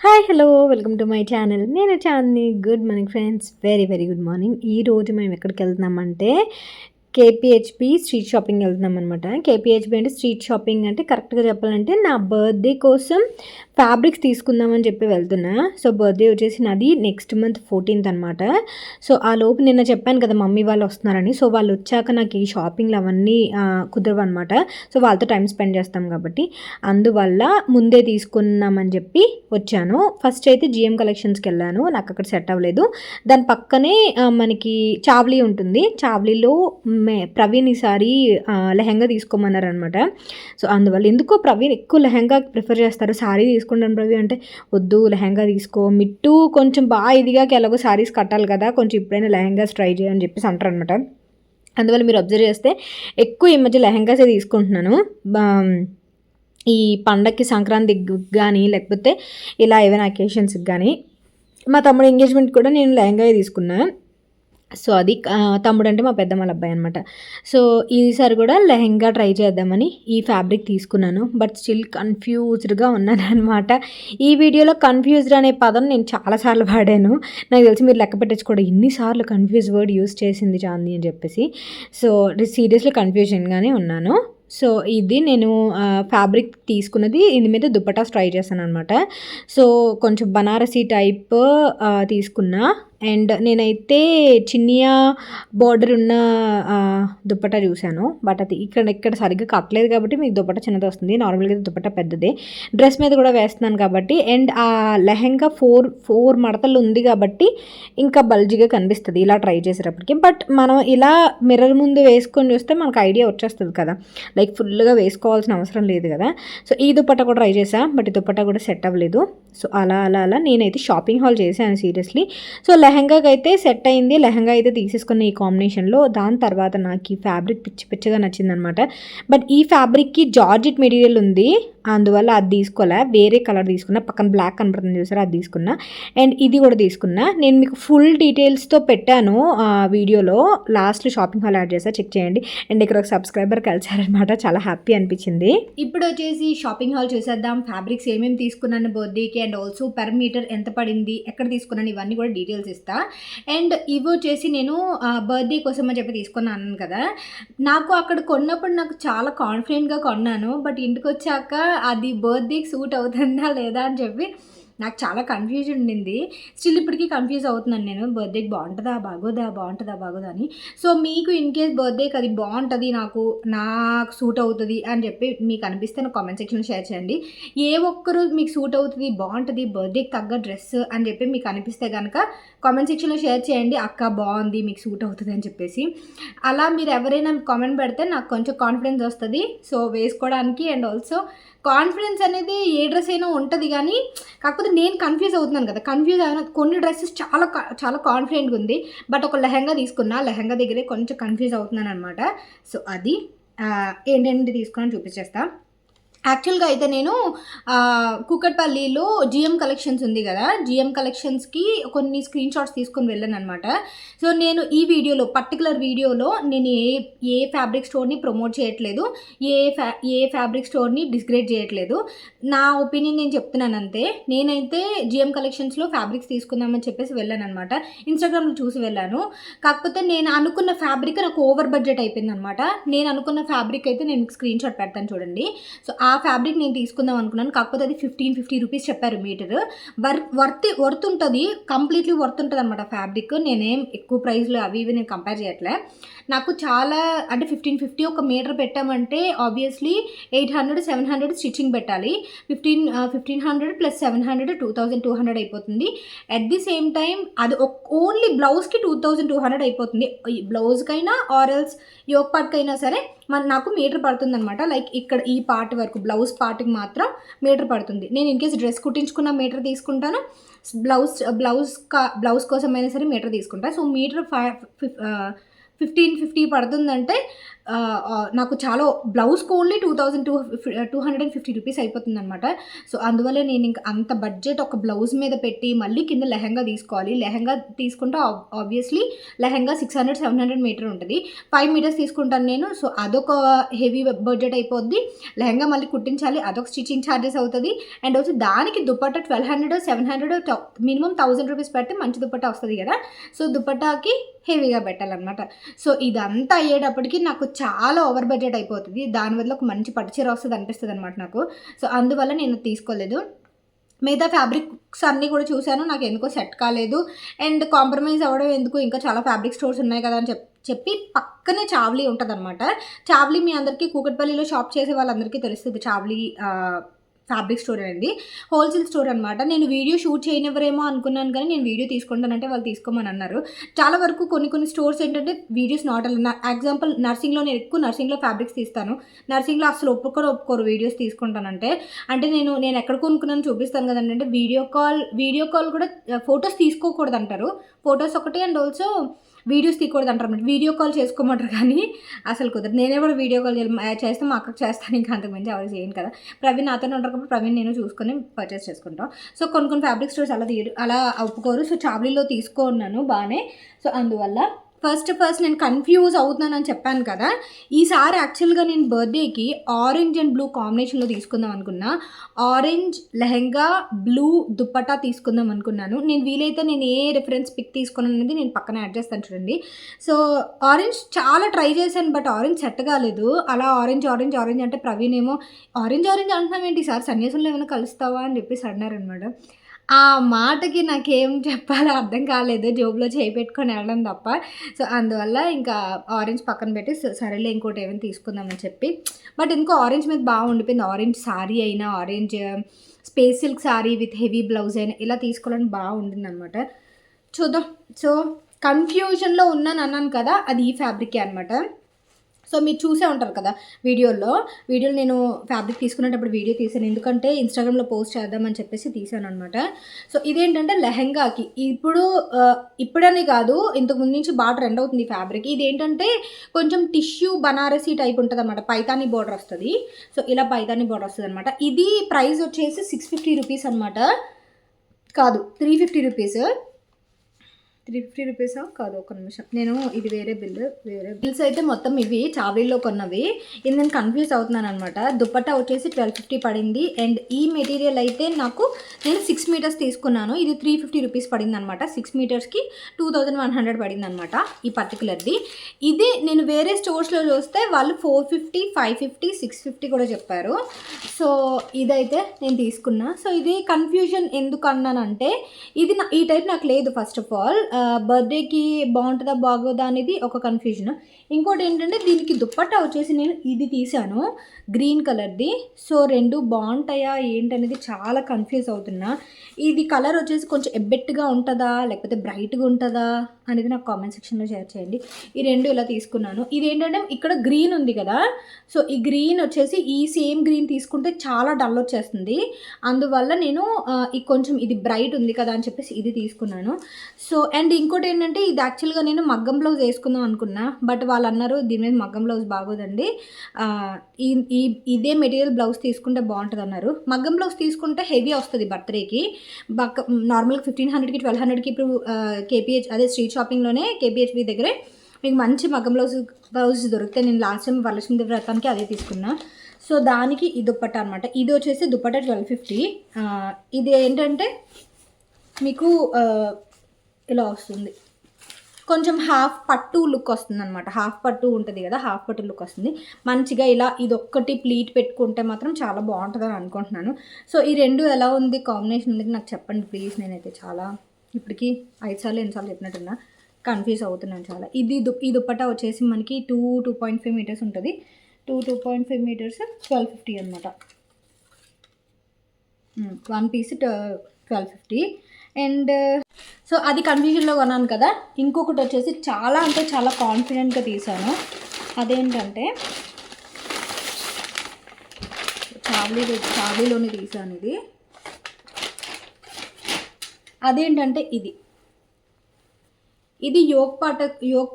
Hi hello welcome to my channel. నేను Chandini. Good morning friends, very very good morning. ఈరోజు మేము ఎక్కడికి వెళ్తున్నామంటే కేపీహెచ్పి street shopping వెళ్తున్నాం అనమాట. కేపీహెచ్పి అంటే స్ట్రీట్ షాపింగ్ అంటే కరెక్ట్గా చెప్పాలంటే నా బర్త్డే కోసం ఫ్యాబ్రిక్స్ తీసుకుందామని చెప్పి వెళ్తున్నా. సో బర్త్డే వచ్చేసి నాది నెక్స్ట్ మంత్ 14th అనమాట. సో ఆ లోపు నిన్న చెప్పాను కదా మమ్మీ వాళ్ళు వస్తున్నారని. సో వాళ్ళు వచ్చాక నాకు ఈ షాపింగ్లు అవన్నీ కుదరవు అనమాట. సో వాళ్ళతో టైం స్పెండ్ చేస్తాం కాబట్టి అందువల్ల ముందే తీసుకున్నామని చెప్పి వచ్చాను. ఫస్ట్ అయితే జిఎం కలెక్షన్స్కి వెళ్ళాను. నాకు అక్కడ సెట్ అవ్వలేదు. దాని పక్కనే మనకి చావ్లీ ఉంటుంది. చావ్లీలో ప్రవీణ్ ఈసారి లెహంగా తీసుకోమన్నారు అనమాట. సో అందువల్ల ఎందుకో ప్రవీణ్ ఎక్కువ లెహంగా ప్రిఫర్ చేస్తారు. శారీ తీసుకుంటాను ప్రవీణ్ అంటే వద్దు లెహంగా తీసుకో, మిట్టు కొంచెం బాగా ఇదిగా ఎలాగో శారీస్ కట్టాలి కదా, కొంచెం ఇప్పుడైనా లెహంగాస్ ట్రై చేయని చెప్పేసి అంటారు అనమాట. అందువల్ల మీరు అబ్జర్వ్ చేస్తే ఎక్కువ ఈ మధ్య లెహంగాసే తీసుకుంటున్నాను. ఈ పండగకి సంక్రాంతికి కానీ లేకపోతే ఇలా ఏమైనా అకేషన్స్కి కానీ. మా తమ్ముడు ఎంగేజ్మెంట్ కూడా నేను లెహంగా తీసుకున్నా. సో అది తమ్ముడు అంటే మా పెద్దమ్మ అబ్బాయి అనమాట. సో ఈసారి కూడా లెహంగా ట్రై చేద్దామని ఈ ఫ్యాబ్రిక్ తీసుకున్నాను. బట్ స్టిల్ కన్ఫ్యూజ్డ్గా ఉన్నాను అనమాట. ఈ వీడియోలో కన్ఫ్యూజ్డ్ అనే పదం నేను చాలాసార్లు వాడాను. నాకు తెలిసి మీరు లెక్క పెట్టచ్చు ఇన్నిసార్లు కన్ఫ్యూజ్ వర్డ్ యూస్ చేసింది చాంది అని చెప్పేసి. సో సీరియస్లీ కన్ఫ్యూజన్గానే ఉన్నాను. సో ఇది నేను ఫ్యాబ్రిక్ తీసుకున్నది, ఇది మీద దుప్పటాస్ ట్రై చేశాను అనమాట. సో కొంచెం బనారసీ టైప్ తీసుకున్నా. అండ్ నేనైతే చిన్నియా బార్డర్ ఉన్న దుప్పటా చూశాను. బట్ అది ఇక్కడ సరిగ్గా కట్టలేదు కాబట్టి మీకు దుప్పటా చిన్నది వస్తుంది. నార్మల్గా దుప్పటా పెద్దదే. డ్రెస్ మీద కూడా వేస్తున్నాను కాబట్టి. అండ్ ఆ లెహంగా ఫోర్ మడతలు ఉంది కాబట్టి ఇంకా బల్జీగా కనిపిస్తుంది ఇలా ట్రై చేసేటప్పటికి. బట్ మనం ఇలా మిర్రర్ ముందు వేసుకొని చూస్తే మనకు ఐడియా వచ్చేస్తుంది కదా, లైక్ ఫుల్గా వేసుకోవాల్సిన అవసరం లేదు కదా. సో ఈ దుప్పటా కూడా ట్రై చేసా, బట్ ఈ దుప్పటా కూడా సెట్ అవ్వలేదు. సో అలా నేనైతే షాపింగ్ హాల్ చేశాను సీరియస్లీ. సో లెహంగాకి అయితే సెట్ అయింది. లెహంగా అయితే తీసేసుకున్న ఈ కాంబినేషన్లో. దాని తర్వాత నాకు ఈ ఫ్యాబ్రిక్ పిచ్చిగా నచ్చిందనమాట. బట్ ఈ ఫ్యాబ్రిక్కి జార్జెట్ మెటీరియల్ ఉంది, అందువల్ల అది తీసుకోలే. వేరే కలర్ తీసుకున్నా, పక్కన బ్లాక్ కనపడుతుంది చూసారా, అది తీసుకున్నా. అండ్ ఇది కూడా తీసుకున్నా. నేను మీకు ఫుల్ డీటెయిల్స్తో పెట్టాను వీడియోలో, లాస్ట్లో షాపింగ్ హాల్ యాడ్ చేసా, చెక్ చేయండి. అండ్ ఇక్కడ ఒక సబ్స్క్రైబర్ కలిసారనమాట, చాలా హ్యాపీ అనిపించింది. ఇప్పుడు వచ్చేసి షాపింగ్ హాల్ చూసేద్దాం. ఫ్యాబ్రిక్స్ ఏమేమి తీసుకున్నాను బర్త్డేకి, అండ్ ఆల్సో పర్ మీటర్ ఎంత పడింది, ఎక్కడ తీసుకున్నాను, ఇవన్నీ కూడా డీటెయిల్స్ ఇస్తా. అండ్ ఇవి వచ్చేసి నేను బర్త్డే కోసం అని చెప్పి తీసుకున్నాను కదా. నాకు అక్కడ కొన్నప్పుడు నాకు చాలా కాన్ఫిడెంట్గా కొన్నాను. బట్ ఇంటికి వచ్చాక అది బర్త్డేకి సూట్ అవుతుందా లేదా అని చెప్పి నాకు చాలా కన్ఫ్యూజన్ ఉండింది. స్టిల్ ఇప్పటికీ కన్ఫ్యూజ్ అవుతున్నాను నేను, బర్త్డేకి బాగుంటుందా బాగోదా అని. సో మీకు ఇన్ కేస్ బర్త్డేకి అది బాగుంటుంది, నాకు సూట్ అవుతుంది అని చెప్పి మీకు అనిపిస్తే నాకు కామెంట్ సెక్షన్లో షేర్ చేయండి. ఏ ఒక్కరు మీకు సూట్ అవుతుంది, బాగుంటుంది, బర్త్డేకి తగ్గ డ్రెస్ అని చెప్పి మీకు అనిపిస్తే కనుక కామెంట్ సెక్షన్లో షేర్ చేయండి. అక్క బాగుంది, మీకు సూట్ అవుతుంది అని చెప్పేసి. అలా మీరు ఎవరైనా కామెంట్ పెడితే నాకు కొంచెం కాన్ఫిడెన్స్ వస్తుంది సో వేసుకోవడానికి. అండ్ ఆల్సో కాన్ఫిడెన్స్ అనేది ఏ డ్రెస్ అయినా ఉంటుంది, కానీ కాకపోతే నేను కన్ఫ్యూజ్ అవుతున్నాను కదా. కన్ఫ్యూజ్ అయిన కొన్ని డ్రెస్సెస్ చాలా కాన్ఫిడెంట్గా ఉంది. బట్ ఒక లెహంగా తీసుకున్నా, లెహంగా దగ్గరే కొంచెం కన్ఫ్యూజ్ అవుతున్నాను అనమాట. సో అది ఏంటంటే తీసుకుని చూపించేస్తా. యాక్చువల్గా అయితే నేను కూకట్పల్లిలో జిఎం కలెక్షన్స్ ఉంది కదా, జిఎం కలెక్షన్స్కి కొన్ని స్క్రీన్ షాట్స్ తీసుకొని వెళ్ళాను అనమాట. సో నేను ఈ వీడియోలో పర్టికులర్ వీడియోలో నేను ఏ ఫ్యాబ్రిక్ స్టోర్ని ప్రమోట్ చేయట్లేదు, ఏ ఫ్యాబ్రిక్ స్టోర్ని డిస్గ్రేడ్ చేయట్లేదు. నా ఒపీనియన్ నేను చెప్తున్నాను అంతే. నేనైతే జిఎం కలెక్షన్స్లో ఫ్యాబ్రిక్స్ తీసుకుందామని చెప్పేసి వెళ్ళాను అనమాట. ఇన్స్టాగ్రామ్లో చూసి వెళ్ళాను. కాకపోతే నేను అనుకున్న ఫ్యాబ్రిక్ నాకు ఓవర్ బడ్జెట్ అయిపోయింది అనమాట. నేను అనుకున్న ఫ్యాబ్రిక్ అయితే నేను స్క్రీన్ షాట్ పెడతాను చూడండి. సో ఆ ఫ్యాబ్రిక్ నేను తీసుకుందాం అనుకున్నాను. కాకపోతే అది 1550 రూపీస్ చెప్పారు మీటర్. వర్త్ ఉంటుంది, కంప్లీట్లీ వర్త్ ఉంటుంది అనమాట ఫ్యాబ్రిక్. నేనేం ఎక్కువ ప్రైస్లో అవి ఇవి నేను కంపేర్ చేయట్లే. నాకు చాలా అంటే 1550 ఒక మీటర్ పెట్టామంటే ఆబ్వియస్లీ 800-700 స్టిచ్చింగ్ పెట్టాలి. 1500 + 700 2200 అయిపోతుంది. అట్ ది సేమ్ టైం అది ఓన్లీ బ్లౌజ్కి 2200 అయిపోతుంది. బ్లౌజ్కైనా ఆర్ఎల్స్ యోక్ పార్ట్కైనా సరే నాకు మీటర్ పడుతుంది అనమాట. లైక్ ఇక్కడ ఈ పార్ట్ వరకు బ్లౌజ్ పార్ట్కి మాత్రం మీటర్ పడుతుంది. నేను ఇన్ కేస్ డ్రెస్ కుట్టించుకున్న మీటర్ తీసుకుంటాను, బ్లౌజ్ కోసమైనా సరే మీటర్ తీసుకుంటాను. సో మీటర్ 1550 పడుతుందంటే నాకు చాలా బ్లౌజ్కి ఓన్లీ 2,250 రూపీస్ అయిపోతుందనమాట. సో అందువల్ల నేను ఇంక అంత బడ్జెట్ ఒక బ్లౌజ్ మీద పెట్టి మళ్ళీ కింద లెహంగా తీసుకోవాలి. లెహంగా తీసుకుంటే ఆబ్వియస్లీ లెహంగా 600-700 మీటర్ ఉంటుంది. 5 మీటర్స్ తీసుకుంటాను నేను. సో అదొక హెవీ బడ్జెట్ అయిపోద్ది. లెహంగా మళ్ళీ కుట్టించాలి, అదొక స్టిచ్చింగ్ ఛార్జెస్ అవుతుంది. అండ్ ఆల్సో దానికి దుపట్టా 1,200-700 మినిమం 1,000 రూపీస్ పెడితే మంచి దుపట్టా వస్తుంది కదా. సో దుపట్టాకి హెవీగా పెట్టాలన్నమాట. సో ఇదంతా అయ్యేటప్పటికి నాకు చాలా ఓవర్ బడ్జెట్ అయిపోతుంది. దానివల్ల ఒక మంచి పట్టు చీర వస్తుంది అనిపిస్తుంది అనమాట నాకు. సో అందువల్ల నేను తీసుకోలేదు. మిగతా ఫ్యాబ్రిక్స్ అన్నీ కూడా చూశాను, నాకు ఎందుకో సెట్ కాలేదు. అండ్ కాంప్రమైజ్ అవ్వడం ఎందుకు, ఇంకా చాలా ఫ్యాబ్రిక్ స్టోర్స్ ఉన్నాయి కదా అని చెప్పి పక్కనే చావ్లీ ఉంటుందన్నమాట. చావ్లీ మీ అందరికీ కూకట్పల్లిలో షాప్ చేసే వాళ్ళందరికీ తెలుస్తుంది. చావ్లీ ఫ్యాబ్రిక్ స్టోర్ అనేది హోల్సేల్ స్టోర్ అనమాట. నేను వీడియో షూట్ చేయనివ్వరేమో అనుకున్నాను, కానీ నేను వీడియో తీసుకుంటానంటే వాళ్ళు తీసుకోమని అన్నారు. చాలా వరకు కొన్ని స్టోర్స్ ఏంటంటే వీడియోస్ నాట్ ఎగ్జాంపుల్ నర్సింగ్లో నేను ఎక్కువ నర్సింగ్లో ఫ్యాబ్రిక్స్ తీస్తాను. నర్సింగ్లో అసలు ఒప్పుకోరు వీడియోస్ తీసుకుంటానంటే. అంటే నేను ఎక్కడ కొనుక్కున్నాను చూపిస్తాను కదండి. అంటే వీడియో కాల్ కూడా ఫొటోస్ తీసుకోకూడదు అంటారు. ఫొటోస్ ఒకటి అండ్ ఆల్సో వీడియోస్ తీయకూడదు అంటారు అన్నమాట. వీడియో కాల్ చేసుకోమంటారు కానీ అసలు కుదరదు. నేనే కూడా వీడియో కాల్ చేస్తే మా అక్కకు చేస్తాను, ఇంకా అంతకుమించి ఎవరు చేయను కదా. ప్రవీణ్ నాతోనే ఉంటారు కాబట్టి ప్రవీణ్ నేను చూసుకొని పర్చేస్ చేసుకుంటాం. సో కొన్ని ఫ్యాబ్రిక్ స్టోర్స్ అలా ఒప్పుకోరు. సో చావ్లీలో తీసుకున్నాను బాగానే. సో అందువల్ల ఫస్ట్ నేను కన్ఫ్యూజ్ అవుతున్నానని చెప్పాను కదా. ఈసారి యాక్చువల్గా నేను బర్త్డేకి ఆరెంజ్ అండ్ బ్లూ కాంబినేషన్లో తీసుకుందాం అనుకున్నా. ఆరెంజ్ లెహెంగా, బ్లూ దుప్పట్టా తీసుకుందాం అనుకున్నాను. నేను వీలైతే నేను ఏ రిఫరెన్స్ పిక్ తీసుకున్నాను అనేది నేను పక్కన యాడ్ చేస్తాను చూడండి. సో ఆరెంజ్ చాలా ట్రై చేశాను, బట్ ఆరెంజ్ సెట్ కాలేదు. అలా ఆరెంజ్ అంటే ప్రవీణ్ ఏమో ఆరెంజ్ అంటున్నాం ఏంటి సార్, సన్యాసంలో ఏమైనా కలుస్తావా అని చెప్పేసి అన్నారనమాట. ఆ మాటకి నాకేం చెప్పాలో అర్థం కాలేదు. జోబులో చేయి పెట్టుకొని వెళ్ళడం తప్ప. సో అందువల్ల ఇంకా ఆరెంజ్ పక్కన పెట్టి సరేలే ఇంకోటి ఏమైనా తీసుకుందామని చెప్పి. బట్ ఇంకో ఆరెంజ్ మీద బాగా ఉండిపోయింది. ఆరెంజ్ శారీ అయినా, orange space silk sari with heavy blouse అయినా ఇలా తీసుకోవడానికి బాగా ఉండింది అనమాట. చూద్దాం. సో కన్ఫ్యూజన్లో అన్నాను కదా, అది ఈ ఫ్యాబ్రికే అనమాట. సో మీరు చూసే ఉంటారు కదా వీడియోలో నేను ఫ్యాబ్రిక్ తీసుకునేటప్పుడు వీడియో తీసాను, ఎందుకంటే ఇన్స్టాగ్రామ్లో పోస్ట్ చేద్దామని చెప్పేసి తీసాను అనమాట. సో ఇదేంటంటే లెహెంగాకి ఇప్పుడని కాదు, ఇంతకుముందు నుంచి బాగా ట్రెండ్ అవుతుంది ఈ ఫ్యాబ్రిక్. ఇదేంటంటే కొంచెం టిష్యూ బనారసీ టైప్ ఉంటుంది అనమాట. పైతానీ బోర్డర్ వస్తుంది. సో ఇలా పైతానీ బోర్డర్ వస్తుంది అనమాట. ఇది ప్రైస్ వచ్చేసి 650 రూపీస్ అనమాట. కాదు 350 రూపీస్. 350 రూపీసా కాదు, ఒక నిమిషం. నేను ఇది వేరే బిల్స్ అయితే మొత్తం ఇవి చావీల్లో కొన్నవి. ఇది నేను కన్ఫ్యూజ్ అవుతున్నాను అనమాట. దుపట్టా వచ్చేసి 1250 పడింది. అండ్ ఈ మెటీరియల్ అయితే నేను 6 మీటర్స్ తీసుకున్నాను. ఇది 350 రూపీస్ పడింది అనమాట. 6 మీటర్స్కి 2100 పడింది అనమాట ఈ పర్టికులర్ది. ఇది నేను వేరే స్టోర్స్లో చూస్తే వాళ్ళు 450, 550, 650 కూడా చెప్పారు. సో ఇదైతే నేను తీసుకున్నా. సో ఇది కన్ఫ్యూజన్ ఎందుకు అన్నానంటే, ఇది ఈ టైప్ నాకు లేదు. ఫస్ట్ ఆఫ్ ఆల్ బర్త్డేకి బాగుంటుందా బాగోదా అనేది ఒక కన్ఫ్యూజన్. ఇంకోటి ఏంటంటే దీనికి దుప్పట్టా వచ్చేసి నేను ఇది తీసాను, గ్రీన్ కలర్ది. సో రెండు బాగుంటాయా ఏంటనేది చాలా కన్ఫ్యూజ్ అవుతున్నా. ఇది కలర్ వచ్చేసి కొంచెం ఎబ్బెట్టుగా ఉంటుందా లేకపోతే బ్రైట్గా ఉంటుందా అనేది నాకు కామెంట్ సెక్షన్లో షేర్ చేయండి. ఈ రెండు ఇలా తీసుకున్నాను. ఇదేంటంటే ఇక్కడ గ్రీన్ ఉంది కదా, సో ఈ గ్రీన్ వచ్చేసి ఈ సేమ్ గ్రీన్ తీసుకుంటే చాలా డల్ వచ్చేస్తుంది. అందువల్ల నేను కొంచెం ఇది బ్రైట్ ఉంది కదా అని చెప్పేసి ఇది తీసుకున్నాను. సో అండ్ ఇంకోటి ఏంటంటే ఇది యాక్చువల్గా నేను మగ్గం బ్లౌజ్ వేసుకుందాం అనుకున్నా, బట్ వాళ్ళు అన్నారు దీని మీద మగ్గం బ్లౌజ్ బాగోదండి, ఇదే మెటీరియల్ బ్లౌజ్ తీసుకుంటే బాగుంటుంది అన్నారు. మగ్గం బ్లౌజ్ తీసుకుంటే హెవీ వస్తుంది బర్త్డేకి. నార్మల్గా 1500కి 1200కి ఇప్పుడు కేపీహెచ్ అదే స్ట్రీట్ షాపింగ్లోనే కేపీహెచ్బి దగ్గరే మీకు మంచి మగ్గం బ్లౌజ్ దొరికితే, నేను లాస్ట్ టైం వరలక్ష్మి వ్రతానికి అదే తీసుకున్నా. సో దానికి ఈ దుప్పట్టా అనమాట. ఇది వచ్చేసి దుప్పట్టా 1250. ఇది ఏంటంటే మీకు ఇలా వస్తుంది, కొంచెం హాఫ్ పట్టు లుక్ వస్తుంది అనమాట. హాఫ్ పట్టు ఉంటుంది కదా, హాఫ్ పట్టు లుక్ వస్తుంది మంచిగా. ఇలా ఇదొక్కటి ప్లీట్ పెట్టుకుంటే మాత్రం చాలా బాగుంటుందని అనుకుంటున్నాను. సో ఈ రెండు ఎలా ఉంది కాంబినేషన్ అనేది నాకు చెప్పండి ప్లీజ్. నేనైతే చాలా ఇప్పటికీ 5 సార్లు 8 సార్లు చెప్పినట్టున్నా, కన్ఫ్యూజ్ అవుతున్నాను చాలా. ఈ దుప్పట్టా వచ్చేసి మనకి 2.5 మీటర్స్ ఉంటుంది. 2.5 మీటర్స్ 1250 అనమాట. 1 పీస్ 1250. అండ్ సో అది కన్ఫ్యూజన్లో కొన్నాను కదా. ఇంకొకటి వచ్చేసి చాలా అంటే చాలా కాన్ఫిడెంట్గా తీసాను. అదేంటంటే చావీలోనే తీసాను ఇది. అదేంటంటే ఇది యోగ్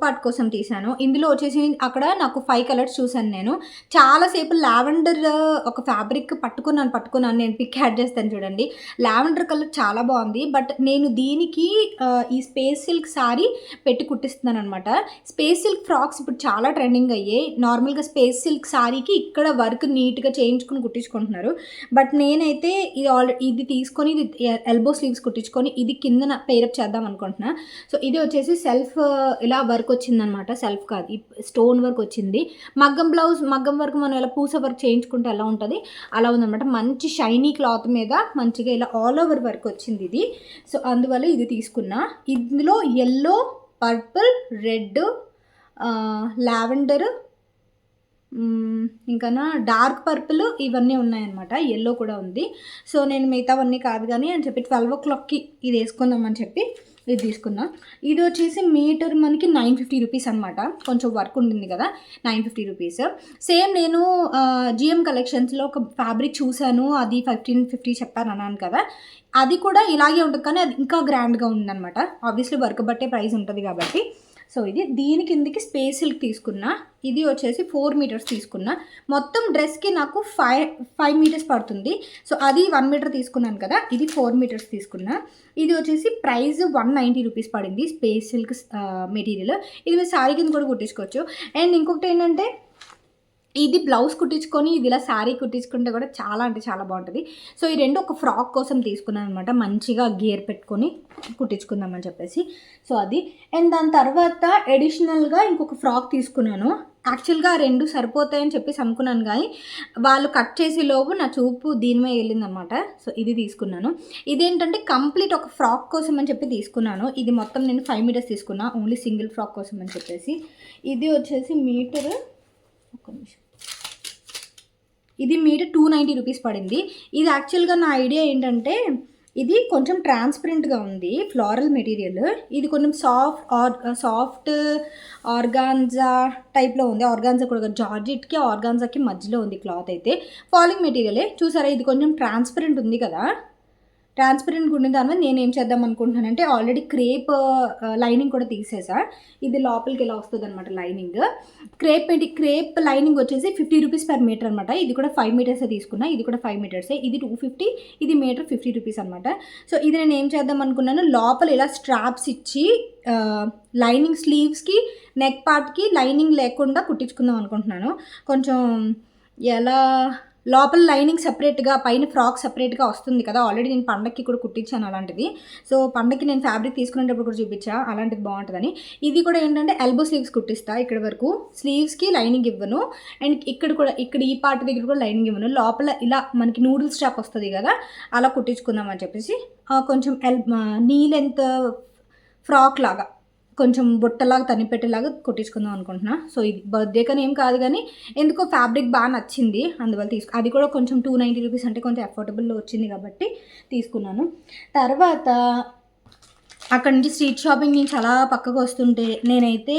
పార్ట్ కోసం తీశాను. ఇందులో వచ్చేసి అక్కడ నాకు 5 కలర్స్ చూసాను నేను. చాలా సేపు లావెండర్ ఒక ఫ్యాబ్రిక్ పట్టుకున్నాను. నేను పిక్ యాడ్ చేస్తాను చూడండి. లావెండర్ కలర్ చాలా బాగుంది. బట్ నేను దీనికి ఈ స్పేస్ సిల్క్ సారీ పెట్టి కుట్టిస్తున్నాననమాట. స్పేస్ సిల్క్ ఫ్రాక్స్ ఇప్పుడు చాలా ట్రెండింగ్ అయ్యాయి. నార్మల్గా స్పేస్ సిల్క్ సారీకి ఇక్కడ వర్క్ నీట్గా చేయించుకుని కుట్టించుకుంటున్నారు. బట్ నేనైతే ఇది తీసుకొని ఇది ఎల్బో స్లీవ్స్ కుట్టించుకొని ఇది కిందన పేరప్ చేద్దాం అనుకుంటున్నా. సో ఇది వచ్చేసి సెల్ఫ్ ఇలా వర్క్ వచ్చిందనమాట. సెల్ఫ్ కాదు, స్టోన్ వర్క్ వచ్చింది. మగ్గం వర్క్ మనం ఇలా పూస వర్క్ చేయించుకుంటే ఎలా ఉంటుంది అలా ఉందనమాట. మంచి షైనీ క్లాత్ మీద మంచిగా ఇలా ఆల్ ఓవర్ వర్క్ వచ్చింది ఇది. సో అందువల్ల ఇది తీసుకున్నా. ఇందులో ఎల్లో, పర్పుల్, రెడ్, లావెండర్, ఇంకా డార్క్ పర్పుల్ ఇవన్నీ ఉన్నాయన్నమాట. ఎల్లో కూడా ఉంది. సో నేను మిగతావన్నీ కాదు కానీ అని చెప్పి 12 o'clockకి ఇది వేసుకుందామని చెప్పి ఇది తీసుకున్నా. ఇది వచ్చేసి మీటర్ మనకి 950 రూపీస్ అనమాట. కొంచెం వర్క్ ఉండింది కదా, 950 రూపీస్. సేమ్ నేను జిఎం కలెక్షన్స్లో ఒక ఫ్యాబ్రిక్ చూశాను, అది 1550 చెప్పాను అన్నాను కదా, అది కూడా ఇలాగే ఉంటుంది కానీ అది ఇంకా గ్రాండ్గా ఉందన్నమాట. ఆబ్వియస్లీ వర్క్ బట్టే ప్రైస్ ఉంటుంది కాబట్టి. సో ఇది దీని కిందికి స్పేస్ సిల్క్ తీసుకున్నా. ఇది వచ్చేసి 4 మీటర్స్ తీసుకున్నా. మొత్తం డ్రెస్కి నాకు 5 మీటర్స్ పడుతుంది. సో అది 1 మీటర్ తీసుకున్నాను కదా, ఇది 4 మీటర్స్ తీసుకున్నా. ఇది వచ్చేసి ప్రైస్ 190 రూపీస్ పడింది. Space silk material. ఇది మీరు శారీ కింద కూడా కుట్టించుకోవచ్చు. అండ్ ఇంకొకటి ఏంటంటే ఇది బ్లౌజ్ కుట్టించుకొని ఇది ఇలా శారీ కుట్టించుకుంటే కూడా చాలా అంటే చాలా బాగుంటుంది. సో ఈ రెండు ఒక ఫ్రాక్ కోసం తీసుకున్నాను అనమాట. మంచిగా గేర్ పెట్టుకొని కుట్టించుకుందామని చెప్పేసి. సో అది. అండ్ దాని తర్వాత అడిషనల్గా ఇంకొక ఫ్రాక్ తీసుకున్నాను. యాక్చువల్గా ఆ రెండు సరిపోతాయని చెప్పేసి అనుకున్నాను కానీ వాళ్ళు కట్ చేసే లోపు నా చూపు దీని మీద వెళ్ళిందనమాట. సో ఇది తీసుకున్నాను. ఇదేంటంటే కంప్లీట్ ఒక ఫ్రాక్ కోసం అని చెప్పి తీసుకున్నాను. ఇది మొత్తం నేను 5 మీటర్స్ తీసుకున్నా, ఓన్లీ సింగిల్ ఫ్రాక్ కోసం అని చెప్పేసి. ఇది వచ్చేసి మీటర్, ఒక్క నిమిషం, ఇది మీటర్ 290 రూపీస్ పడింది. ఇది యాక్చువల్గా నా ఐడియా ఏంటంటే ఇది కొంచెం ట్రాన్స్పరెంట్గా ఉంది, ఫ్లోరల్ మెటీరియల్. ఇది కొంచెం సాఫ్ట్ ఆర్గాన్జా టైప్లో ఉంది. ఆర్గాన్జా కూడా జార్జెట్కి ఆర్గాన్జాకి మధ్యలో ఉంది క్లాత్. అయితే ఫాలింగ్ మెటీరియలే. చూసారా, ఇది కొంచెం ట్రాన్స్పరెంట్ ఉంది కదా. ట్రాన్స్పరెంట్గా ఉండే దాని మీద నేను ఏం చేద్దాం అనుకుంటున్నానంటే ఆల్రెడీ క్రేప్ లైనింగ్ కూడా తీసేసా. ఇది లోపలికి ఇలా వస్తుంది అనమాట లైనింగ్. క్రేప్ లైనింగ్ వచ్చేసి 50 రూపీస్ పర్ మీటర్ అనమాట. ఇది కూడా 5 మీటర్సే తీసుకున్నా. ఇది కూడా 5 మీటర్సే. ఇది 250, ఇది మీటర్ 50 రూపీస్ అనమాట. సో ఇది నేను ఏం చేద్దాం అనుకున్నాను, లోపల ఇలా స్ట్రాప్స్ ఇచ్చి లైనింగ్ స్లీవ్స్కి నెక్ పార్ట్కి లైనింగ్ లేకుండా కుట్టించుకుందాం అనుకుంటున్నాను. కొంచెం ఎలా లోపల లైనింగ్ సపరేట్గా, పైన ఫ్రాక్ సపరేట్గా వస్తుంది కదా. ఆల్రెడీ నేను పండక్కి కూడా కుట్టించాను అలాంటిది. సో పండక్కి నేను ఫ్యాబ్రిక్ తీసుకునేటప్పుడు కూడా చూపించా, అలాంటిది బాగుంటుందని. ఇది కూడా ఏంటంటే ఎల్బో స్లీవ్స్ కుట్టిస్తా. ఇక్కడ వరకు స్లీవ్స్కి లైనింగ్ ఇవ్వను. అండ్ ఇక్కడ ఈ పార్ట్ దగ్గర కూడా లైనింగ్ ఇవ్వను. లోపల ఇలా మనకి నూడిల్స్ స్టాప్ వస్తుంది కదా, అలా కుట్టించుకుందామని చెప్పేసి కొంచెం నీ లెంత్ ఫ్రాక్ లాగా కొంచెం బుట్టలాగా తనిపెట్టేలాగా కుట్టించుకుందాం అనుకుంటున్నా. సో ఇది బర్త్డే కానీ ఏం కాదు కానీ ఎందుకో ఫ్యాబ్రిక్ బాగా నచ్చింది, అందువల్ల అది కూడా కొంచెం 290 రూపీస్ అంటే కొంచెం అఫోర్డబుల్లో వచ్చింది కాబట్టి తీసుకున్నాను. తర్వాత అక్కడ నుంచి స్ట్రీట్ షాపింగ్ నుంచి అలా పక్కకు వస్తుంటే నేనైతే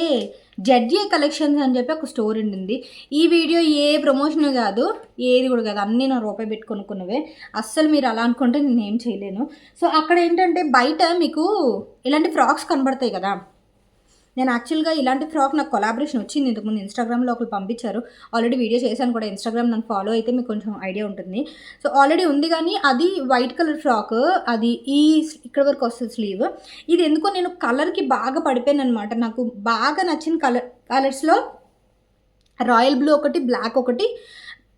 జడ్జే కలెక్షన్స్ అని చెప్పి ఒక స్టోర్ ఉండింది. ఈ వీడియో ఏ ప్రమోషన్ కాదు, ఏది కూడా కాదు, అన్నీ నా రూపాయి పెట్టి కొనుక్కున్నవే. అస్సలు మీరు అలా అనుకుంటే నేనేం చేయలేను. సో అక్కడ ఏంటంటే బయట మీకు ఇలాంటి ఫ్రాక్స్ కనబడతాయి కదా. నేను యాక్చువల్గా ఇలాంటి ఫ్రాక్ నాకు కొలాబరేషన్ వచ్చింది ఇంతకుముందు. ఇన్స్టాగ్రామ్లో ఒకరు పంపించారు. ఆల్రెడీ వీడియో చేశాను కూడా. ఇన్స్టాగ్రామ్ నన్ను ఫాలో అయితే మీకు కొంచెం ఐడియా ఉంటుంది. సో ఆల్రెడీ ఉంది కానీ అది వైట్ కలర్ ఫ్రాక్. అది ఇక్కడ వరకు వస్తుంది స్లీవ్. ఇది ఎందుకో నేను కలర్కి బాగా పడిపోయాను అనమాట. నాకు బాగా నచ్చిన కలర్స్లో రాయల్ బ్లూ ఒకటి, బ్లాక్ ఒకటి,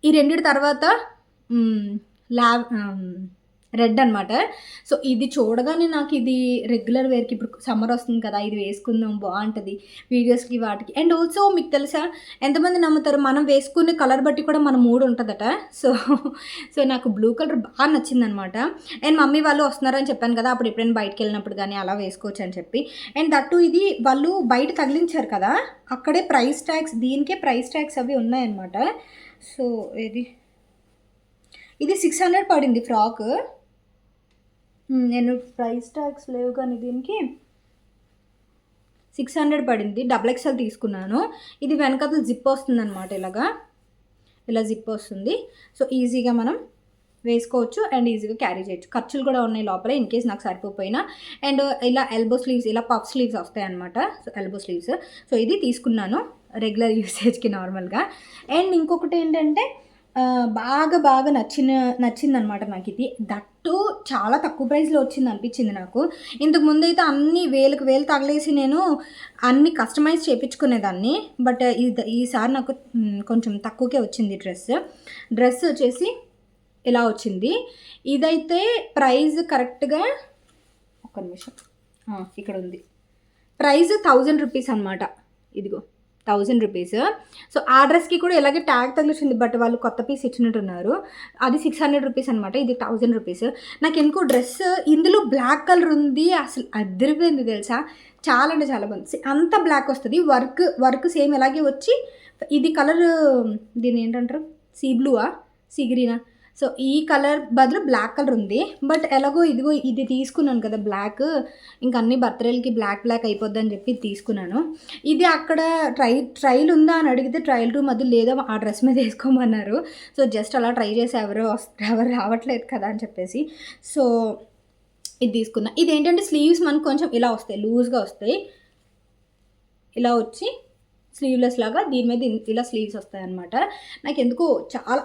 ఈ రెండింటి తర్వాత రెడ్ అనమాట. సో ఇది చూడగానే నాకు ఇది రెగ్యులర్ వేర్కి, ఇప్పుడు సమ్మర్ వస్తుంది కదా, ఇది వేసుకుందాం బాగుంటుంది వీడియోస్కి వాటికి. అండ్ ఆల్సో మీకు తెలుసా, ఎంతమంది నమ్ముతారు, మనం వేసుకునే కలర్ బట్టి కూడా మన మూడ్ ఉంటుందట. సో నాకు బ్లూ కలర్ బాగా నచ్చిందనమాట. అండ్ మమ్మీ వాళ్ళు వస్తున్నారని చెప్పాను కదా, అప్పుడు ఎప్పుడైనా బయటకు వెళ్ళినప్పుడు కానీ అలా వేసుకోవచ్చు అని చెప్పి. అండ్ దట్టు ఇది వాళ్ళు బయట తగిలించారు కదా, అక్కడే ప్రైస్ ట్యాగ్స్, దీనికే ప్రైస్ ట్యాగ్స్ అవి ఉన్నాయన్నమాట. సో ఇది 600 పడింది ఫ్రాక్. నేను ప్రైస్ ట్యాగ్స్ లేవు కానీ దీనికి 600 పడింది. XXL తీసుకున్నాను. ఇది వెనకాల జిప్ వస్తుంది అనమాట. ఇలా జిప్ వస్తుంది. సో ఈజీగా మనం వేసుకోవచ్చు అండ్ ఈజీగా క్యారీ చేయొచ్చు. ఖర్చులు కూడా ఉన్నాయి లోపల ఇన్ కేస్ నాకు సరిపోయినా. అండ్ ఇలా ఎల్బో స్లీవ్స్, ఇలా పఫ్ స్లీవ్స్ వస్తాయి అనమాట. So elbow sleeves. సో ఇది తీసుకున్నాను రెగ్యులర్ యూసేజ్కి నార్మల్గా. అండ్ ఇంకొకటి ఏంటంటే బాగా నచ్చిందనమాట నాకు ఇది. దట్టు చాలా తక్కువ ప్రైస్లో వచ్చింది అనిపించింది నాకు. ఇంతకు ముందు అయితే అన్ని వేలకు వేలు తగలేసి నేను అన్ని కస్టమైజ్ చేయించుకునేదాన్ని. బట్ ఈసారి నాకు కొంచెం తక్కువకే వచ్చింది డ్రెస్ వచ్చేసి ఇలా వచ్చింది. ఇదైతే ప్రైస్ కరెక్ట్గా ఒక్క నిమిషం ఇక్కడ ఉంది. ప్రైస్ 1000 రూపీస్ అనమాట. ఇదిగో 1000 రూపీస్. సో ఆ డ్రెస్కి కూడా ఇలాగే ట్యాగ్ తగిలింది, బట్ వాళ్ళు కొత్త పీస్ ఇచ్చినట్టున్నారు. అది 600 రూపీస్ అనమాట. ఇది 1000 రూపీస్. నాకు ఎందుకో డ్రెస్ ఇందులో బ్లాక్ కలర్ ఉంది, అసలు అదిరిపోయింది తెలుసా. చాలా అంటే చాలా బాగుంది. అంత బ్లాక్ వస్తుంది, వర్క్ సేమ్ ఇలాగే వచ్చి ఇది కలర్ దీన్ని ఏంటంటారు, సీ బ్లూవా సీ గ్రీనా. సో ఈ కలర్ బదులు బ్లాక్ కలర్ ఉంది. బట్ ఎలాగో ఇదిగో ఇది తీసుకున్నాను కదా బ్లాక్, ఇంకా అన్ని బర్త్డేలకి బ్లాక్ అయిపోద్ది అని చెప్పి తీసుకున్నాను. ఇది అక్కడ ట్రయల్ ఉందా అని అడిగితే ట్రయల్ రూమ్ అది లేదా, ఆ డ్రెస్ మీద వేసుకోమన్నారు. సో జస్ట్ అలా ట్రై చేసి ఎవరు రావట్లేదు కదా అని చెప్పేసి సో ఇది తీసుకున్నా. ఇది ఏంటంటే స్లీవ్స్ మనకు కొంచెం ఇలా వస్తాయి, లూజ్గా వస్తాయి, ఇలా వచ్చి స్లీవ్లెస్ లాగా దీని మీద ఇలా స్లీవ్స్ వస్తాయన్నమాట. నాకు ఎందుకో చాలా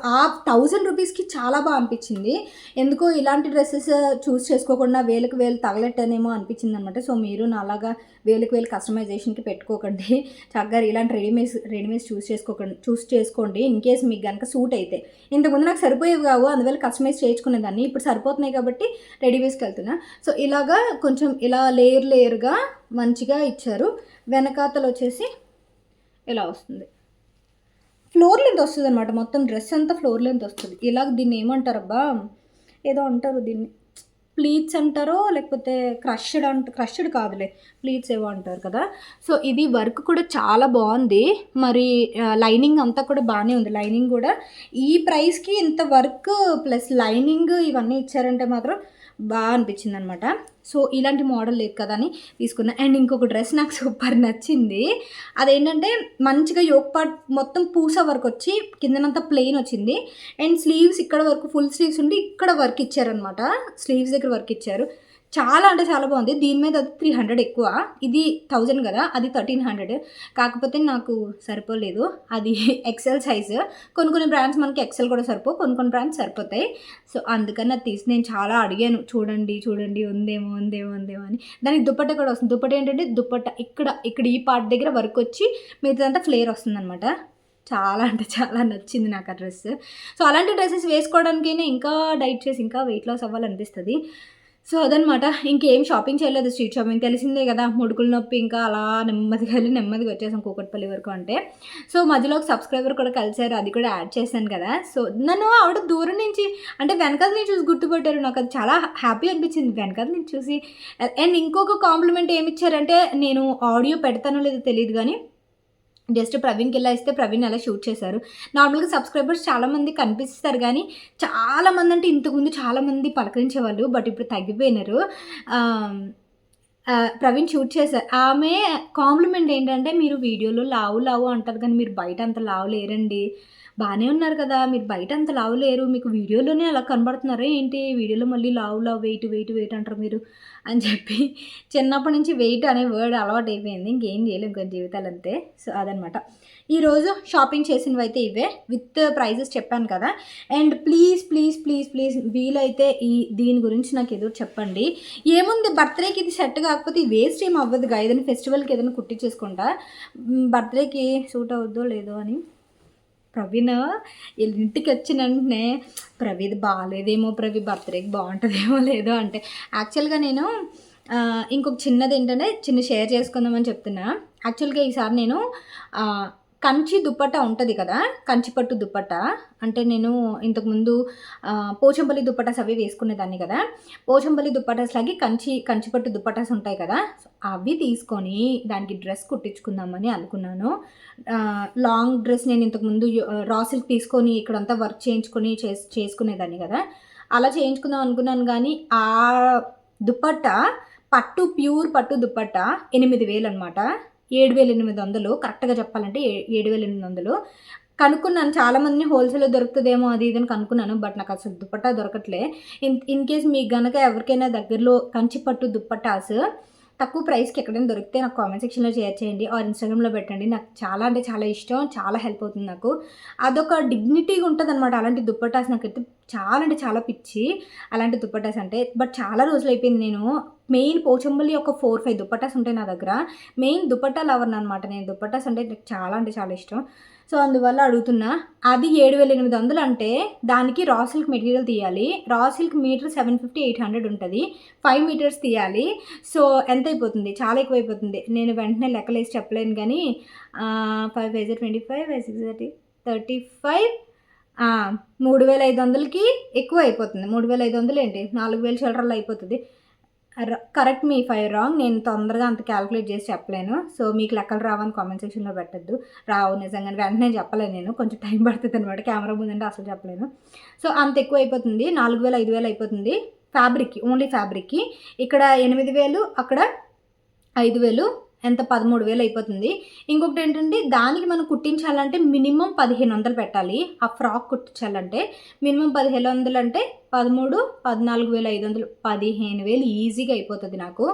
1000 రూపీస్కి చాలా బాగా అనిపించింది. ఎందుకో ఇలాంటి డ్రెస్సెస్ చూస్ చేసుకోకుండా వేలకు వేలు తగలెట్టనేమో అనిపించింది అనమాట. సో మీరు నాలాగా వేలకు వేలు కస్టమైజేషన్కి పెట్టుకోకండి, చక్కగా ఇలాంటి రెడీమేడ్స్ చూస్ చేసుకోండి. ఇన్ కేస్ మీకు కనుక సూట్ అయితే. ఇంతకుముందు నాకు సరిపోయేవి కావు, అందువల్ల కస్టమైజ్ చేయించుకునేదాన్ని. ఇప్పుడు సరిపోతున్నాయి కాబట్టి రెడీమేడ్స్కి వెళ్తున్నా. సో ఇలాగా కొంచెం ఇలా లేయర్గా మంచిగా ఇచ్చారు. వెనకాతలు వచ్చేసి ఇలా వస్తుంది, ఫ్లోర్ లెంత్ వస్తుంది అనమాట. మొత్తం డ్రెస్ అంతా ఫ్లోర్ లెంత్ వస్తుంది. ఇలాగ దీన్ని ఏమంటారబ్బా, ఏదో అంటారు దీన్ని, ప్లీట్స్ అంటారో లేకపోతే క్రష్డ్ కాదులే, ప్లీట్స్ ఏవో అంటారు కదా. సో ఇది వర్క్ కూడా చాలా బాగుంది. మరి లైనింగ్ అంతా కూడా బాగానే ఉంది. లైనింగ్ కూడా ఈ ప్రైస్కి ఇంత వర్క్ ప్లస్ లైనింగ్ ఇవన్నీ ఇచ్చారంటే మాత్రం బాగా అనిపించింది అనమాట. సో ఇలాంటి మోడల్ లేదు కదా అని తీసుకున్నా. అండ్ ఇంకొక డ్రెస్ నాకు సూపర్ నచ్చింది. అదేంటంటే మంచిగా యోక్ పార్ట్ మొత్తం పూస వర్క్ వచ్చి కిందనంతా ప్లెయిన్ వచ్చింది. అండ్ స్లీవ్స్ ఇక్కడ వరకు ఫుల్ స్లీవ్స్ ఉండి ఇక్కడ వర్క్ ఇచ్చారనమాట. స్లీవ్స్ దగ్గర వర్క్ ఇచ్చారు. చాలా అంటే చాలా బాగుంది. దీని మీద అది 300 ఎక్కువ, ఇది 1000 కదా, అది 1300. కాకపోతే నాకు సరిపోలేదు, అది ఎక్సెల్ సైజు. కొన్ని బ్రాండ్స్ మనకి ఎక్సెల్ కూడా కొన్ని బ్రాండ్స్ సరిపోతాయి. సో అందుకని అది నేను చాలా అడిగాను, చూడండి ఉందేమో అని. దానికి దుప్పట్ట కూడా వస్తుంది. దుప్పట్ట ఏంటంటే ఇక్కడ ఈ పార్ట్ దగ్గర వర్క్ వచ్చి మిగతాదంతా ఫ్లేర్ వస్తుంది అనమాట. చాలా అంటే చాలా నచ్చింది నాకు ఆ డ్రెస్. సో అలాంటి డ్రెస్సెస్ వేసుకోవడానికైనా ఇంకా డైట్ చేసి ఇంకా వెయిట్ లాస్ అవ్వాలనిపిస్తుంది. సో అదనమాట. ఇంకేం షాపింగ్ చేయలేదు, స్ట్రీట్ షాపింగ్ తెలిసిందే కదా, ముడుకుల నొప్పి. ఇంకా అలా నెమ్మదిగా వచ్చేసాం కూకట్పల్లి వరకు. అంటే సో మధ్యలో ఒక సబ్స్క్రైబర్ కూడా కలిసారు, అది కూడా యాడ్ చేశాను కదా. సో నన్ను ఆవిడ దూరం నుంచి అంటే వెనకాల నుంచి చూసి గుర్తుపట్టారు. నాకు అది చాలా హ్యాపీ అనిపించింది వెనకాల నుంచి చూసి. అండ్ ఇంకొక కాంప్లిమెంట్ ఏమి ఇచ్చారంటే, నేను ఆడియో పెడతానో లేదో తెలియదు కానీ జస్ట్ ప్రవీణ్కి ఇలా ఇస్తే ప్రవీణ్ అలా షూట్ చేశారు. నార్మల్గా సబ్స్క్రైబర్స్ చాలామంది కనిపిస్తారు కానీ చాలామంది అంటే ఇంతకుముందు చాలామంది పలకరించేవాళ్ళు, బట్ ఇప్పుడు తగ్గిపోయినారు. ప్రవీణ్ షూట్ చేశారు. ఆమె కాంప్లిమెంట్ ఏంటంటే, మీరు వీడియోలో లావు అంటారు కానీ మీరు బయట అంత లావు లేరండి, బాగానే ఉన్నారు కదా, మీరు బయట అంత లావు లేరు, మీకు వీడియోలోనే అలా కనబడుతున్నారా ఏంటి, వీడియోలో మళ్ళీ లావు వెయిట్ అంటారు మీరు అని చెప్పి. చిన్నప్పటి నుంచి వెయిట్ అనే వర్డ్ అలవాటు అయిపోయింది, ఇంకేం చేయలేము కొన్ని జీవితాలు అంతే. సో అదనమాట ఈరోజు షాపింగ్ చేసినవి అయితే ఇవే, విత్ ప్రైజెస్ చెప్పాను కదా. అండ్ ప్లీజ్ వీలైతే దీని గురించి నాకు ఏదో చెప్పండి. ఏముంది, బర్త్డేకి ఇది సెట్ కాకపోతే వేస్ట్ ఏం అవ్వదుగా, ఏదైనా ఫెస్టివల్కి ఏదైనా కుట్టించేసుకుంటా. బర్త్డేకి సూట్ అవుద్దో లేదో అని. ప్రవీణ్ ఇంటికి వచ్చిన వెంటనే ప్రవీణ్ బాగాలేదేమో, బర్త్డేకి బాగుంటుందేమో లేదో అంటే, యాక్చువల్గా నేను ఇంకొక చిన్నది ఏంటంటే చిన్న షేర్ చేసుకుందామని చెప్తున్నా. యాక్చువల్గా ఈసారి నేను కంచి దుప్పట్టా ఉంటుంది కదా, కంచిపట్టు దుప్పట్టా. అంటే నేను ఇంతకుముందు పోచంపల్లి దుప్పటాస్ అవి వేసుకునేదాన్ని కదా. పోచంపల్లి దుప్పటాస్ లాగే కంచిపట్టు దుప్పటాస్ ఉంటాయి కదా, అవి తీసుకొని దానికి డ్రెస్ కుట్టించుకుందామని అనుకున్నాను. లాంగ్ డ్రెస్ నేను ఇంతకుముందు రా సిల్క్ తీసుకొని ఇక్కడంతా వర్క్ చేయించుకొని చేసుకునేదాన్ని కదా, అలా చేయించుకుందాం అనుకున్నాను. కానీ ఆ దుప్పట్టా ప్యూర్ పట్టు దుప్పట్టా 8000 అనమాట. 7800 కరెక్ట్గా చెప్పాలంటే 7800. కనుక్కున్నాను చాలామందిని హోల్సేల్లో దొరుకుతుందేమో అది ఇది అని కనుక్కున్నాను. బట్ నాకు అసలు దుపట్టా దొరకట్లే. ఇన్ కేస్ మీకు గనక ఎవరికైనా దగ్గరలో కంచిపట్టు దుప్పట్టాస్ తక్కువ ప్రైస్‌కి ఎక్కడైనా దొరికితే నాకు కామెంట్ సెక్షన్‌లో షేర్ చేయండి ఆర్ ఇన్‌స్టాగ్రామ్‌లో పెట్టండి. నాకు చాలా అంటే చాలా ఇష్టం. చాలా హెల్ప్ అవుతుంది నాకు. అదొక డిగ్నిటీగా ఉంటదనమాట. అలాంటి దుప్పట్టాస్ నాకైతే చాలా అంటే చాలా పిచ్చి. అలాంటి దుప్పట్టాస్ అంటే. బట్ చాలా రోజులైపోయింది నేను మెయిన్ పోచంపల్లి ఒక 4, 5 దుప్పట్టాస్ ఉంటాయి నా దగ్గర. మెయిన్ దుపట్టా లవర్‌ననమాట నేను. దుప్పట్టాస్ అంటే నాకు చాలా అంటే చాలా ఇష్టం. సో, అందువల్ల అడుగుతున్నా. అది 7,800 అంటే దానికి రా సిల్క్ మెటీరియల్ తీయాలి. రా సిల్క్ మీటర్ 750, 800 ఉంటది. 5 మీటర్స్ తీయాలి. సో, ఎంతైపోతుంది? చాలా ఎక్కువైపోతుంది. నేను వెంటనే లెక్కలేసి చెప్పలేను గానీ 5 5 25, 5 6 30, 35 3,500కి ఎక్కువ అయిపోతుంది. 3,500 ఏంటి 4,000 చిల్లరల్లో అయిపోతది. Correct me if I wrong. నేను తొందరగా అంత క్యాలిక్యులేట్ చేసి చెప్పలేను. సో, మీకు లెక్కలు రావని కామెంట్ సెక్షన్‌లో పెట్టొద్దు. రావు నిజంగానే వెంటనే చెప్పలేను నేను. కొంచెం టైం పడుతదనమాట. కెమెరా ముందంటే అసలు చెప్పలేను. సో, అంత ఎక్కువ అయిపోతుంది. 4,000, 5,000 అయిపోతుంది. ఫ్యాబ్రిక్‌కి ఓన్లీ ఫ్యాబ్రిక్‌కి. ఇక్కడ 8,000 అక్కడ 5,000 ఎంత 13,000 అయిపోతుంది. ఇంకొకటేంటంటే దానికి మనం కుట్టించాలంటే మినిమమ్ 1,500 పెట్టాలి. ఆ ఫ్రాక్ కుట్టించాలంటే మినిమమ్ 1,500 అంటే 13, 14,500 15,000 ఈజీగా అయిపోతది నాకు.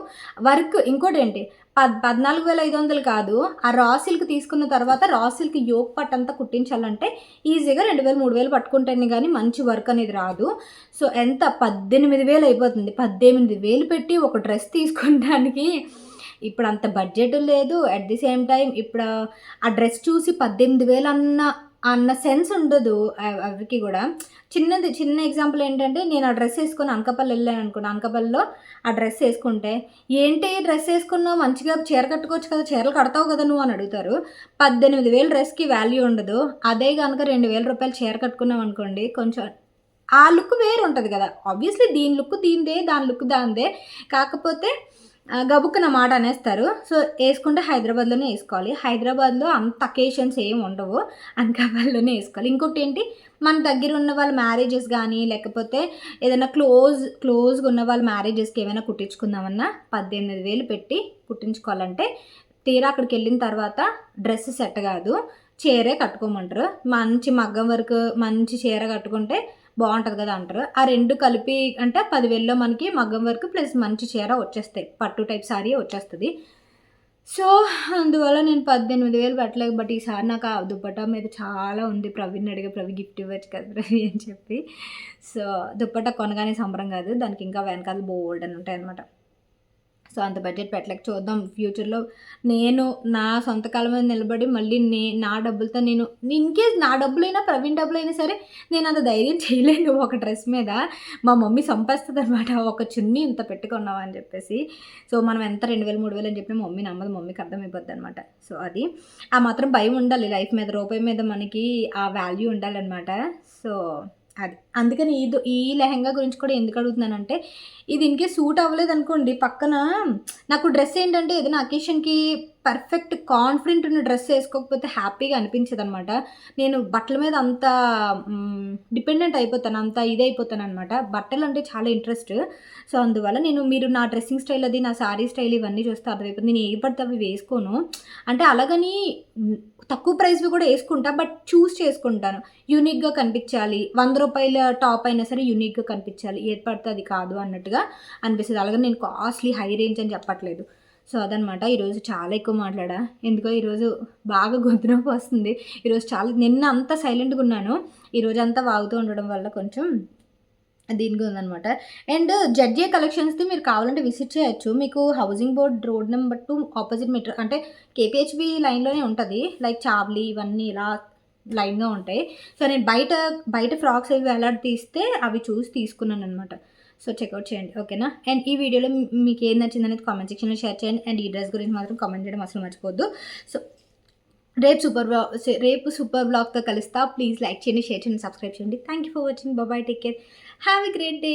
వర్క్ ఇంకోటేంటి 14,500 కాదు. ఆ రా సిల్క్ తీసుకున్న తర్వాత రా సిల్క్ యోక్ పార్ట్ అంతా కుట్టించాలంటే ఈజీగా 2,000, 3,000 పట్టుకుంటేనే గానీ మంచి వర్క్ అనేది రాదు. సో, ఎంత 18,000 అయిపోతుంది. 18,000 పెట్టి ఒక డ్రెస్ తీసుకోవడానికి ఇప్పుడంత బడ్జెట్ లేదు. అట్ ది సేమ్ టైమ్ ఇప్పుడు ఆ డ్రెస్ చూసి 18,000 అన్న సెన్స్ ఉండదు ఎవరికీ గూడా. చిన్న ఎగ్జాంపుల్ ఏంటంటే నేను ఆ డ్రెస్ ఏసుకొని అనకాపల్లి ఎళ్ళాననుకోండి. అనకాపల్లిలో ఆ డ్రెస్ ఏసుకుంటే, "ఏంటి డ్రెస్ ఏసుకున్నావు మంచిగా చీర కట్టుకోవచ్చు కదా! చీరలు కడతావు కదా నువ్వు" అని అడుగుతారు. 18,000 డ్రెస్‌కి వాల్యూ ఉండదు. అదే గనక రూ. 2,000 చీర కట్టుకున్నామనుకోండి కొంచెం ఆ లుక్ వేరుంటది గదా! ఆబ్వియస్‌లీ దీని లుక్ దీనిదే, దాని లుక్ దానిదే. కాకపోతే గబుక్కున మాట అనేస్తారు. సో, ఏసుకుంటే హైదరాబాద్‌లోనే ఏసుకోవాలి. హైదరాబాద్‌లో అంత అకేషన్స్ ఏమి ఉండవు. అనకాపల్లిలోనే ఏసుకోవాలి. ఇంకోటేంటి మన దగ్గర ఉన్న వాళ్ళ మ్యారేజెస్ గానీ, లేకపోతే ఏదైనా క్లోజ్‌గా ఉన్న వాళ్ళ మ్యారేజెస్‌కి ఏమైనా కుట్టించుకుందామన్నా 18,000 పెట్టి కుట్టించుకోవాలంటే, తీరా అక్కడికెళ్ళిన తర్వాత డ్రెస్ సెట్ గాదు. చీరే కట్టుకోమంటారు. మంచి మగ్గం వర్క్ మంచి చీర కట్టుకుంటే బావుంటది కదా అంటారు. ఆ 2 కలిపి అంటే 10,000లో మనకి మగ్గం వర్క్ ప్లస్ మంచి చీర వచ్చేస్తాయి. పట్టు టైప్ సారీ వచ్చేస్తది. సో, అందువల్ల నేను 18,000 పెట్టలేక బట్ ఈసారి నాకు ఆ దుపట్టా మీద చాలా ఉంది. ప్రవీణ్‌ని అడిగా ప్రవీ గిఫ్ట్ ఇవ్వచ్చు కదా ప్రవీ అని చెప్పి. సో, దుపట్టా కొనగానే సంబరం కాదు. దానికి ఇంకా వెనకాల బోలెడన్ని ఉంటాయన్నమాట. సో, అంత బడ్జెట్ పెట్టలేక చూద్దాం ఫ్యూచర్‌లో నేను నా సొంత కాళ్ళ మీద నిలబడి మళ్ళీ నా డబ్బులతో నేను ఇన్‌కేస్ నా డబ్బులైనా, ప్రవీణ్ డబ్బులైనా సరే నేనంత ధైర్యం చేయలేను ఒక డ్రెస్ మీద. మా మమ్మీ సంపేస్తదనమాట. ఒక చున్నీ ఇంత పెట్టుకున్నావా అని చెప్పేసి. సో, మనం ఎంత 2,000, 3,000 అని చెప్పినా మమ్మీ నమ్మదు. మమ్మీకి అర్థమైపోద్దనమాట. సో, అది. ఆ మాత్రం భయం ఉండాలి లైఫ్ మీద. రూపాయి మీద మనకి ఆ వాల్యూ ఉండాలనమాట. సో, అది. అందుకని ఈ లెహెంగా గురించి కూడా ఎందుకు అడుగుతున్నానంటే, ఇది ఇన్‌కేస్ సూట్ అవ్వలేదనుకోండి పక్కన నాకు డ్రెస్ ఏంటంటే ఏదైనా అకేషన్‌కి పర్ఫెక్ట్ కాన్ఫిడెంట్ ఉన్న డ్రెస్ ఏసుకోకపోతే హ్యాపీగా అనిపించదనమాట. నేను బట్టల మీద అంత డిపెండెంట్ అయిపోతాను. అంత ఇదైపోతాననమాట. బట్టలంటే చాలా ఇంట్రెస్ట్. సో, అందువల్ల మీరు నా డ్రెస్సింగ్ స్టైల్ అది, నా సారీ స్టైల్ ఇవన్నీ చూస్తే అర్థమైపోతుంది. నేను ఏవి పడితే అవి వేసుకోను. అంటే అలాగని తక్కువ ప్రైస్‌వి కూడా ఏసుకుంటా. బట్ చూజ్ చేసుకుంటాను. యూనిక్‌గా కనిపించాలి. రూ. 100 టాప్ అయినా సరే యూనిక్‌గా కనిపించాలి. ఏది పడితే అది కాదు అన్నట్టుగా అనిపిస్తది. అలాగని నేను కాస్ట్‌లీ హై రేంజ్ అని చెప్పట్లేదు. సో, అదనమాట. ఈరోజు చాలా ఎక్కువ మాట్లాడా. ఎందుకో ఈరోజు బాగా గొంతు నొప్పి వస్తుంది. ఈరోజు నిన్న అంతా సైలెంట్‌గా ఉన్నాను. ఈరోజంతా వాగుతూ ఉండడం వల్ల కొంచెం దీనిగా ఉందనమాట. అండ్ జడ్జే కలెక్షన్స్‌ది మీరు కావాలంటే విజిట్ చేయొచ్చు. మీకు housing board road number 2 opposite metro అంటే కేపీహెచ్‌బీ లైన్‌లోనే ఉంటది. లైక్ చావ్లీ ఇవన్నీ ఇలా లైన్‌గా ఉంటాయి. సో, నేను బయట ఫ్రాక్స్ అవి వేలాడదీస్తే అవి చూసి తీసుకున్నాననమాట. సో, చెక్‌ఔట్ చేయండి. ఓకేనా? అండ్ ఈ వీడియోలో మీకు ఏది నచ్చిందనేది కామెంట్ సెక్షన్‌లో షేర్ చేయండి. అండ్ ఈ డ్రెస్ గురించి మాత్రం కామెంట్ చేయడం అసలు మర్చిపోవద్దు. సో, రేపు సూపర్ వ్లాగ్‌తో కలుస్తా. ప్లీజ్ లైక్ చేయండి, షేర్ చేయండి, సబ్స్క్రైబ్ చేయండి. Thank you for watching. By by. Take care. Have a great day.